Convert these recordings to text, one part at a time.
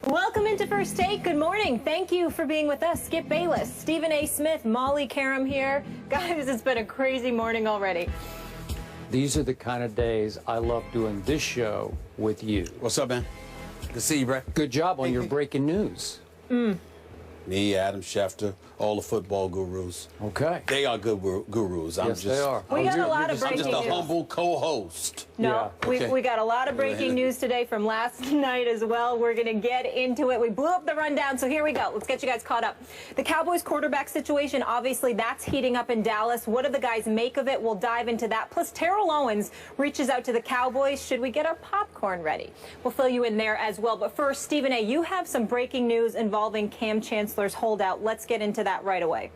Welcome into First Take. Good morning. Thank you for being with us. Skip Bayless, Stephen A. Smith, Molly Karam here. Guys, it's been a crazy morning already. These are the kind of days I love doing this show with you. What's up, man? Good to see you, bro. Good job on your breaking news. Me, Adam Schefter, all the football gurus. Okay. They are good gurus. Yes, they are. We got a lot of I'm breaking just a news. humble co-host. No, Yeah. Okay. we got a lot of breaking news today from last night as well. We're going to get into it. We blew up the rundown, so here we go. Let's get you guys caught up. The Cowboys quarterback situation, obviously, that's heating up in Dallas. What do the guys make of it? We'll dive into that. Plus, Terrell Owens reaches out to the Cowboys. Should we get our popcorn ready? We'll fill you in there as well. But first, Stephen A., you have some breaking news involving Kam Chancellor's holdout. Let's get into that right away.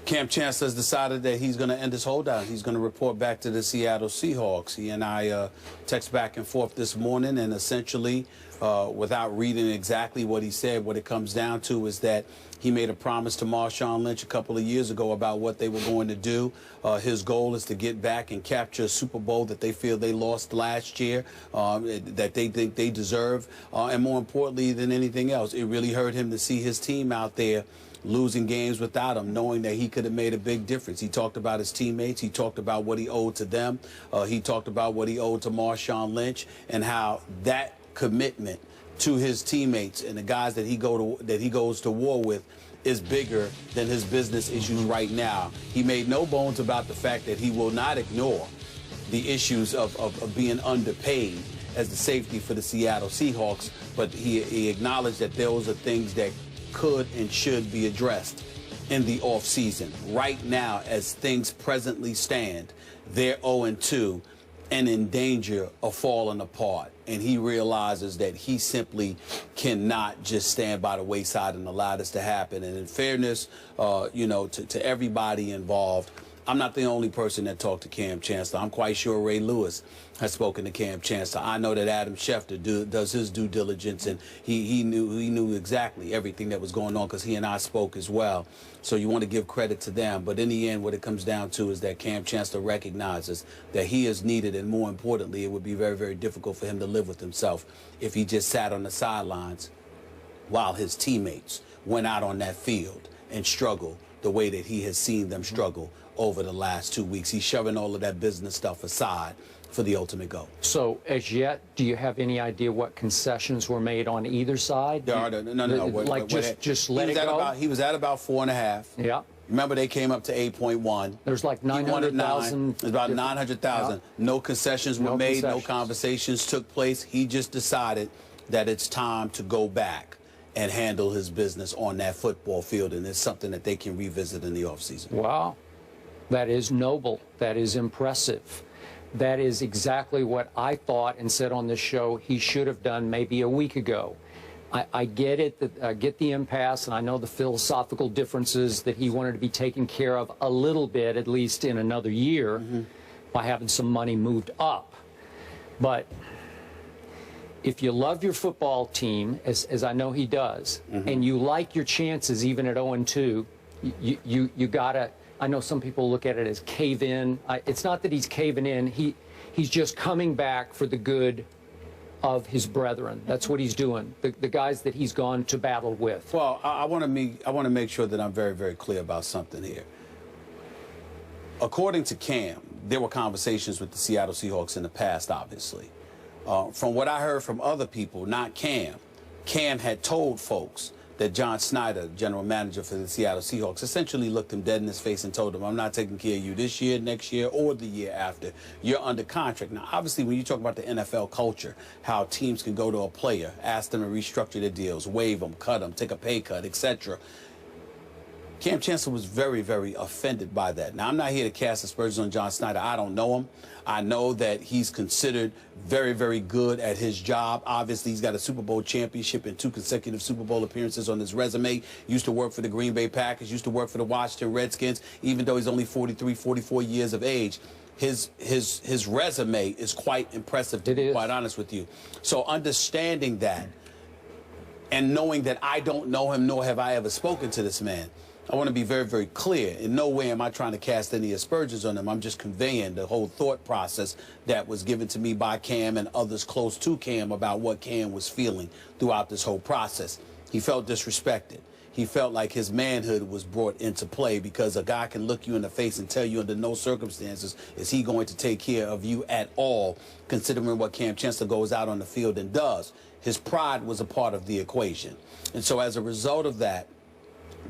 Kam Chancellor has decided that he's going to end his holdout. He's going to report back to the Seattle Seahawks. He and I text back and forth this morning, and essentially, without reading exactly what he said, what it comes down to is that he made a promise to Marshawn Lynch a couple of years ago about what they were going to do. His goal is to get back and capture a Super Bowl that they feel they lost last year, that they think they deserve. And more importantly than anything else, it really hurt him to see his team out there losing games without him, knowing that he could have made a big difference. He talked about his teammates. He talked about what he owed to them. He talked about what he owed to Marshawn Lynch and how that commitment to his teammates and the guys that he goes to war with is bigger than his business issues right now. He made no bones about the fact that he will not ignore the issues of being underpaid as the safety for the Seattle Seahawks, but he acknowledged that those are things that could and should be addressed in the offseason. Right now, as things presently stand, they're 0-2 and in danger of falling apart. And he realizes that he simply cannot just stand by the wayside and allow this to happen. And in fairness, to everybody involved, I'm not the only person that talked to Kam Chancellor. I'm quite sure Ray Lewis has spoken to Kam Chancellor. I know that Adam Schefter does his due diligence, and he knew exactly everything that was going on because he and I spoke as well. So you want to give credit to them. But in the end, what it comes down to is that Kam Chancellor recognizes that he is needed, and more importantly, it would be very, very difficult for him to live with himself if he just sat on the sidelines while his teammates went out on that field and struggled the way that he has seen them struggle over the last 2 weeks. He's shoving all of that business stuff aside for the ultimate goal. So, as yet, do you have any idea what concessions were made on either side? There are no. Just let it go? He was at about 4.5. Yeah. Remember, they came up to 8.1. There's like 900,000. It's about 900,000. Yeah. No concessions were made. No conversations took place. He just decided that it's time to go back and handle his business on that football field, and it's something that they can revisit in the offseason. Wow. That is noble. That is impressive. That is exactly what I thought and said on this show he should have done maybe a week ago. I get it, I get the impasse, and I know the philosophical differences that he wanted to be taken care of a little bit, at least in another year, by having some money moved up. But if you love your football team, as I know he does, and you like your chances even at 0-2, you gotta. I know some people look at it as cave in. It's not that he's caving in. He's just coming back for the good of his brethren. That's what he's doing. The guys that he's gone to battle with. Well, I want to make sure that I'm very, very clear about something here. According to Kam, there were conversations with the Seattle Seahawks in the past, obviously. From what I heard from other people, not Kam, Kam had told folks that John Snyder, general manager for the Seattle Seahawks, essentially looked him dead in his face and told him, I'm not taking care of you this year, next year, or the year after. You're under contract. Now, obviously, when you talk about the NFL culture, how teams can go to a player, ask them to restructure their deals, waive them, cut them, take a pay cut, etc., Kam Chancellor was very, very offended by that. Now, I'm not here to cast aspersions on John Snyder. I don't know him. I know that he's considered very, very good at his job. Obviously, he's got a Super Bowl championship and 2 consecutive Super Bowl appearances on his resume. Used to work for the Green Bay Packers, used to work for the Washington Redskins, even though he's only 43, 44 years of age. His resume is quite impressive, to be quite honest with you. So understanding that and knowing that I don't know him, nor have I ever spoken to this man, I want to be very, very clear. In no way am I trying to cast any aspersions on him. I'm just conveying the whole thought process that was given to me by Cam and others close to Cam about what Cam was feeling throughout this whole process. He felt disrespected. He felt like his manhood was brought into play because a guy can look you in the face and tell you under no circumstances is he going to take care of you at all, considering what Kam Chancellor goes out on the field and does. His pride was a part of the equation. And so as a result of that,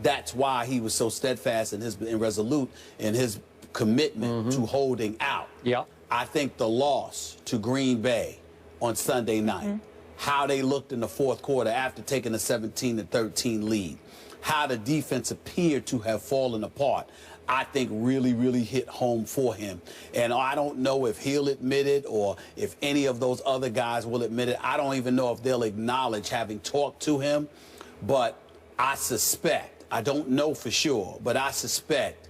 that's why he was so steadfast and resolute in his commitment to holding out. Yeah. I think the loss to Green Bay on Sunday night, how they looked in the fourth quarter after taking a 17-13 lead, how the defense appeared to have fallen apart, I think really, really hit home for him. And I don't know if he'll admit it or if any of those other guys will admit it. I don't even know if they'll acknowledge having talked to him. But I suspect, I don't know for sure, but I suspect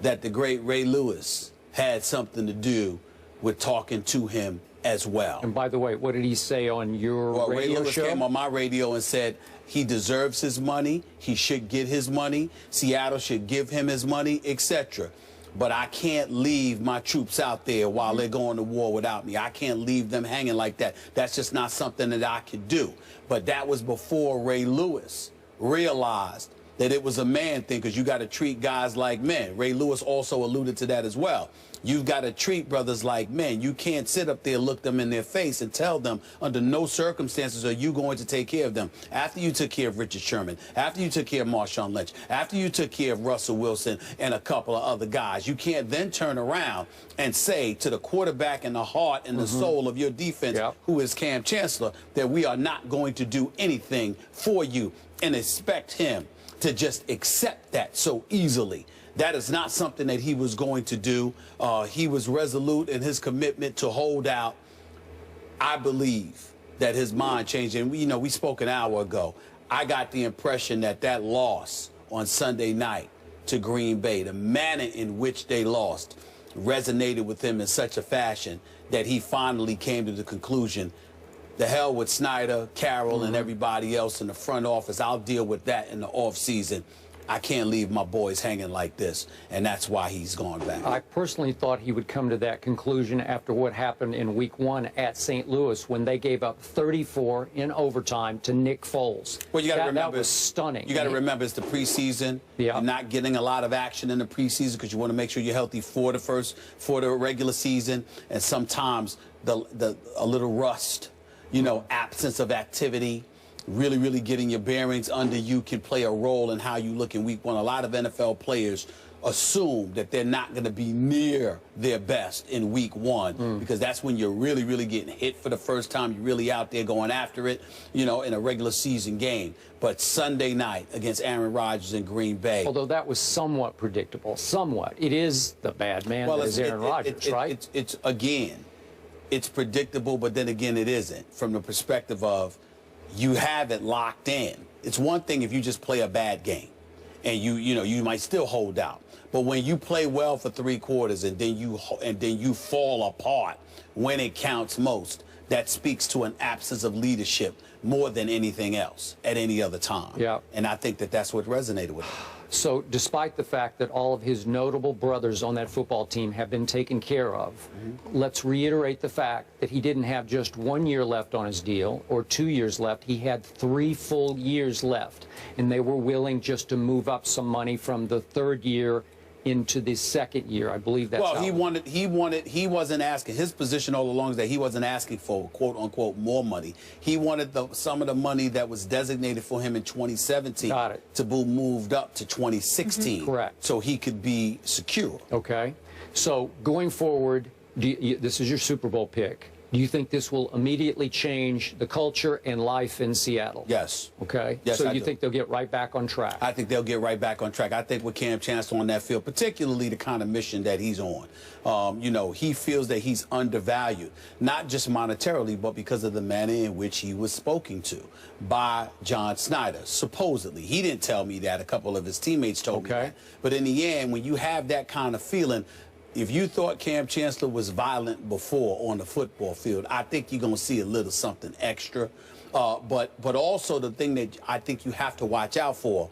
that the great Ray Lewis had something to do with talking to him as well. And by the way, what did he say on your radio Ray Lewis show? came on my radio and said he deserves his money, he should get his money, Seattle should give him his money, etc. But I can't leave my troops out there while they're going to war without me. I can't leave them hanging like that. That's just not something that I could do. But that was before Ray Lewis realized that it was a man thing, because you got to treat guys like men. Ray Lewis also alluded to that as well. You've got to treat brothers like men. You can't sit up there, look them in their face, and tell them under no circumstances are you going to take care of them. After you took care of Richard Sherman, after you took care of Marshawn Lynch, after you took care of Russell Wilson and a couple of other guys, you can't then turn around and say to the quarterback and the heart and the soul of your defense, who is Kam Chancellor, that we are not going to do anything for you, and expect him to just accept that so easily. That is not something that he was going to do. He was resolute in his commitment to hold out. I believe that his mind changed. And we spoke an hour ago. I got the impression that that loss on Sunday night to Green Bay, the manner in which they lost, resonated with him in such a fashion that he finally came to the conclusion, the hell with Snyder, Carroll, and everybody else in the front office. I'll deal with that in the offseason. I can't leave my boys hanging like this, and that's why he's gone back. I personally thought he would come to that conclusion after what happened in Week 1 at St. Louis when they gave up 34 in overtime to Nick Foles. Well, you got to remember, that was stunning. You got to remember it's the preseason. You're not getting a lot of action in the preseason because you want to make sure you're healthy for the regular season, and sometimes a little rust, absence of activity, really getting your bearings under you can play a role in how you look in Week 1. A lot of NFL players assume that they're not going to be near their best in Week 1 because that's when you're really getting hit for the first time. You're really out there going after it, in a regular season game. But Sunday night against Aaron Rodgers in Green Bay. Although that was somewhat predictable, somewhat. It is the bad man that is Aaron Rodgers, right? It's predictable, but then again, it isn't from the perspective of you have it locked in. It's one thing if you just play a bad game and you might still hold out. But when you play well for 3 quarters and then you fall apart when it counts most, that speaks to an absence of leadership more than anything else at any other time. Yeah. And I think that that's what resonated with him. So despite the fact that all of his notable brothers on that football team have been taken care of, let's reiterate the fact that he didn't have just 1 year left on his deal or 2 years left. He had 3 full years left, and they were willing just to move up some money from the 3rd year into the 2nd year. I believe that's he wasn't asking. His position all along is that he wasn't asking for quote unquote more money. He wanted some of the money that was designated for him in 2017 to be moved up to 2016. Correct. So he could be secure. Okay. So going forward, this is your Super Bowl pick. Do you think this will immediately change the culture and life in Seattle? Yes. Okay. Yes, so I you do. think they'll get right back on track? I think they'll get right back on track. I think with Kam Chancellor on that field, particularly the kind of mission that he's on, he feels that he's undervalued, not just monetarily, but because of the manner in which he was spoken to by John Snyder, supposedly. He didn't tell me that. A couple of his teammates told me that. But in the end, when you have that kind of feeling, if you thought Kam Chancellor was violent before on the football field, I think you're going to see a little something extra. But also the thing that I think you have to watch out for,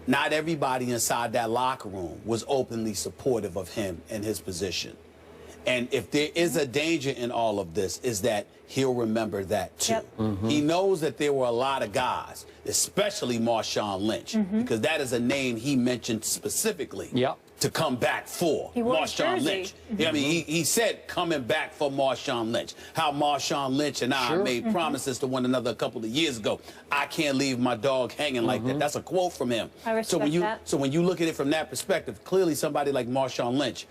not everybody inside that locker room was openly supportive of him and his position. And if there is a danger in all of this, is that he'll remember that too. Yep. He knows that there were a lot of guys, especially Marshawn Lynch, because that is a name he mentioned specifically to come back for. Marshawn Lynch. I mean, he said coming back for Marshawn Lynch. How Marshawn Lynch and I made promises to one another a couple of years ago. I can't leave my dog hanging like that. That's a quote from him. I respect that. So when you look at it from that perspective, clearly somebody like Marshawn Lynch,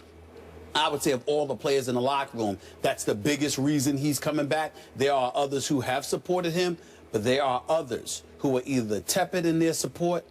I would say of all the players in the locker room, that's the biggest reason he's coming back. There are others who have supported him, but there are others who are either tepid in their support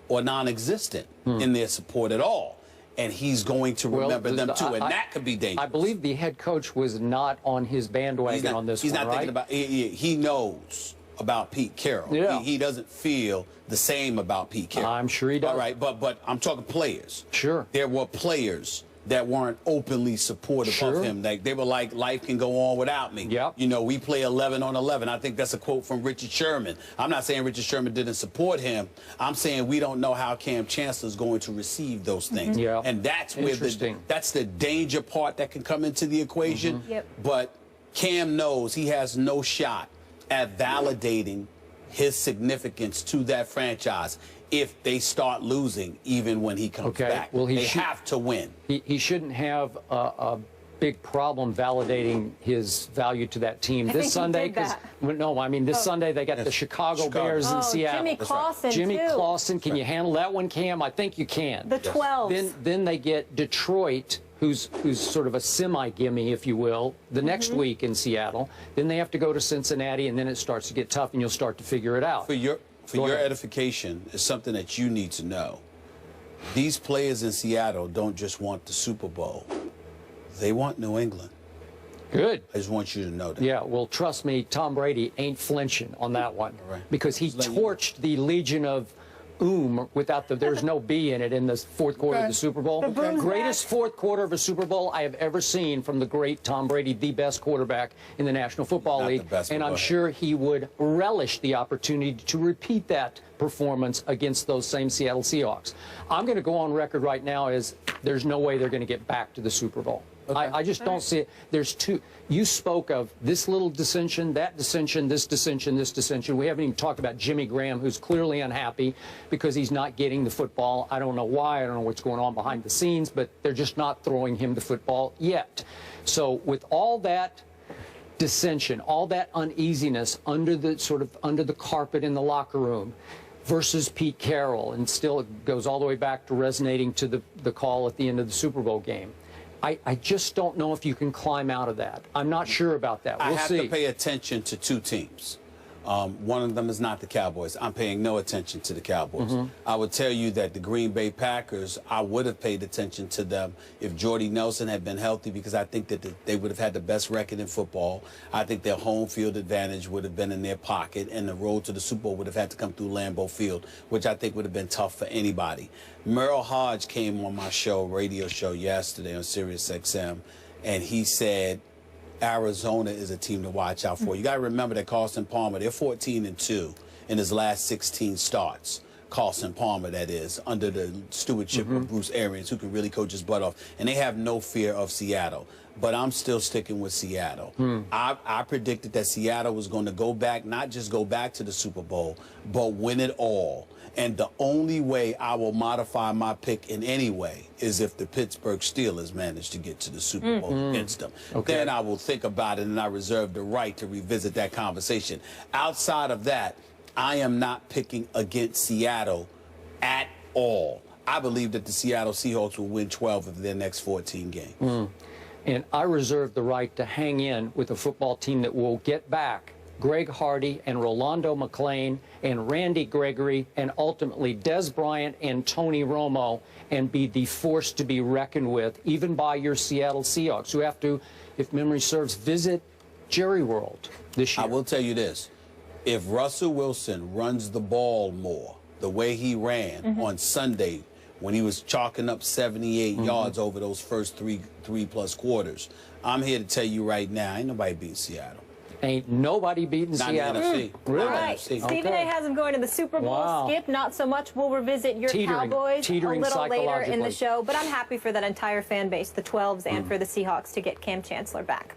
or non-existent in their support at all. And he's going to remember them too, and that could be dangerous. I believe the head coach was not on his bandwagon on this one, He's not thinking about he knows about Pete Carroll. He doesn't feel the same about Pete Carroll. I'm sure he does. All right, but I'm talking players. Sure. There were players that weren't openly supportive of him. They were like, life can go on without me. You know, we play 11 on 11. I think that's a quote from Richard Sherman. I'm not saying Richard Sherman didn't support him. I'm saying we don't know how Kam Chancellor is going to receive those things. And that's where that's the danger part that can come into the equation. But Kam knows he has no shot at validating his significance to that franchise if they start losing, even when he comes back. Well, they have to win. He shouldn't have a big problem validating his value to that team this Sunday. This Sunday they got the Chicago Bears in Seattle. Jimmy Clausen, Jimmy Clausen, can you handle that one, Cam? I think you can. The 12. Then they get Detroit, who's sort of a semi-gimme, if you will, the next week in Seattle. Then they have to go to Cincinnati, and then it starts to get tough, and you'll start to figure it out. For your edification, is something that you need to know. These players in Seattle don't just want the Super Bowl. They want New England. Good. I just want you to know that. Yeah, well, trust me, Tom Brady ain't flinching on that one. Because he torched the Legion of without there's no B in it in the fourth quarter of the Super Bowl. Greatest fourth quarter of a Super Bowl I have ever seen from the great Tom Brady, the best quarterback in the National Football League. And I'm sure he would relish the opportunity to repeat that performance against those same Seattle Seahawks. I'm going to go on record right now as there's no way they're going to get back to the Super Bowl. I just don't see it. There's you spoke of this little dissension, that dissension, this dissension, this dissension. We haven't even talked about Jimmy Graham, who's clearly unhappy because he's not getting the football. I don't know why. I don't know what's going on behind the scenes, but they're just not throwing him the football yet. So with all that dissension, all that uneasiness under the carpet in the locker room versus Pete Carroll, and still it goes all the way back to resonating to the call at the end of the Super Bowl game. I just don't know if you can climb out of that. I'm not sure about that. We'll see. I have to pay attention to two teams. One of them is not the Cowboys. I'm paying no attention to the Cowboys. I would tell you that the Green Bay Packers, I would have paid attention to them if Jordy Nelson had been healthy, because I think that they would have had the best record in football. I think their home field advantage would have been in their pocket, and the road to the Super Bowl would have had to come through Lambeau Field, which I think would have been tough for anybody. Merrill Hodge came on my radio show yesterday on Sirius XM, and he said Arizona is a team to watch out for. You got to remember that Carson Palmer, they're 14-2 in his last 16 starts. Carson Palmer, that is, under the stewardship of Bruce Arians, who can really coach his butt off. And they have no fear of Seattle. But I'm still sticking with Seattle. I predicted that Seattle was going to go back, not just go back to the Super Bowl, but win it all. And the only way I will modify my pick in any way is if the Pittsburgh Steelers manage to get to the Super Bowl against them. Then I will think about it, and I reserve the right to revisit that conversation. Outside of that, I am not picking against Seattle at all. I believe that the Seattle Seahawks will win 12 of their next 14 games. And I reserve the right to hang in with a football team that will get back Greg Hardy and Rolando McClain and Randy Gregory and ultimately Des Bryant and Tony Romo, and be the force to be reckoned with, even by your Seattle Seahawks, who have to, if memory serves, visit Jerry World this year. I will tell you this. If Russell Wilson runs the ball more the way he ran on Sunday when he was chalking up 78 yards over those first three plus quarters, I'm here to tell you right now, ain't nobody beating Seattle. Ain't nobody beating Not Seattle. in the NFC. Really? All right. NFC. Stephen A. has them going to the Super Bowl. Wow. Skip, not so much. We'll revisit your Teetering Cowboys a little later in the psychologically. show. But I'm happy for that entire fan base, the 12s, and for the Seahawks to get Kam Chancellor back.